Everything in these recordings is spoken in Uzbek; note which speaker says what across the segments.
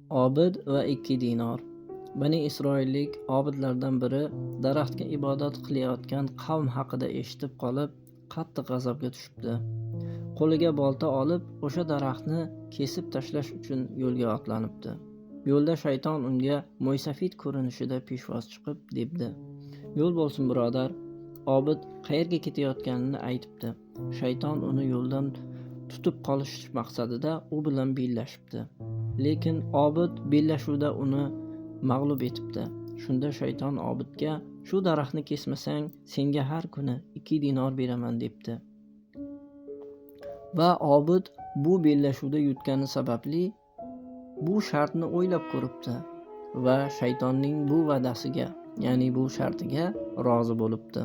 Speaker 1: Obid va 2 dinor. Bani Isroillik obidlardan biri daraxtga ibodat qilayotgan qavm haqida eshitib qolib, qattiq g'azabga tushibdi. Qo'liga bolta olib, o'sha daraxtni kesib tashlash uchun yo'lga otlanibdi. Yo'lda shayton unga mo'ysafid ko'rinishida peshvoz chiqib debdi: "Yo'l bo'lsin, birodar." Obid qayerga ketayotganini aytibdi. Shayton uni yo'ldan tutib qolish maqsadida u bilan bellashibdi. Lekin Obid bellashuvda uni mag'lub etibdi. Shunda shayton Obidga: "Shu daraxtni kesmasang, senga har kuni 2 dinor beraman" debdi. Va Obid bu bellashuvda yutgani sababli bu shartni o'ylab ko'ribdi va shaytonning bu va'dasiga, ya'ni bu shartiga rozi bo'libdi.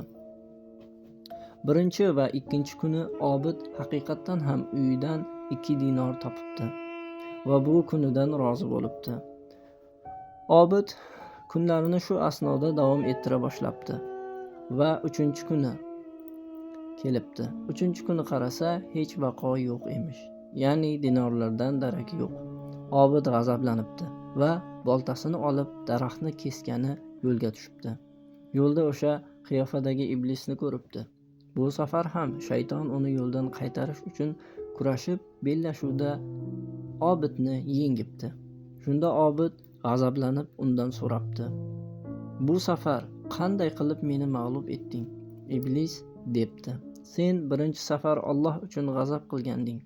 Speaker 1: Birinchi va ikkinchi kuni Obid haqiqatdan ham uyidan 2 dinor topibdi va bu kunidan rozi bo'libdi. Obid kunlarini shu asnoda davom ettira boshlabdi va 3-kuni kelibdi. 3-kuni qarasa, hech vaqo yo'q emish. Ya'ni dinorlardan darak yo'q. Obid g'azablanibdi va boltasini olib daraxtni kesgani yo'lga tushibdi. Yo'lda o'sha qiyofadagi iblisni ko'ribdi. Bu safar ham shayton uni yo'ldan qaytarish uchun kurashib, bellashuvda Obidni yengibdi. Shunda Obid g'azablanib undan so'rabdi: "Bu safar qanday qilib meni mag'lub etding?" Iblis debdi: "Sen birinchi safar Alloh uchun g'azab qilganding.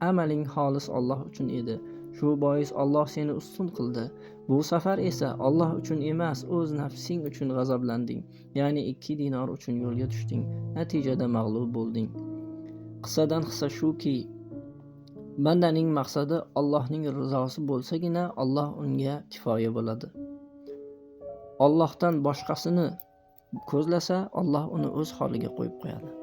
Speaker 1: Amaling xolis Alloh uchun edi. Shu bois Alloh seni ustun qildi. Bu safar esa Alloh uchun emas, o'z nafsing uchun g'azablanding. Ya'ni 2 dinor uchun yo'lga tushding. Natijada mag'lub bo'lding. Qissadan hissa shuki, bandaning maqsadi Allohning rizosi bo'lsagina Alloh unga kifoya bo'ladi. Allohdan boshqasini ko'zlasa, Alloh uni o'z holiga qo'yib qo'yadi."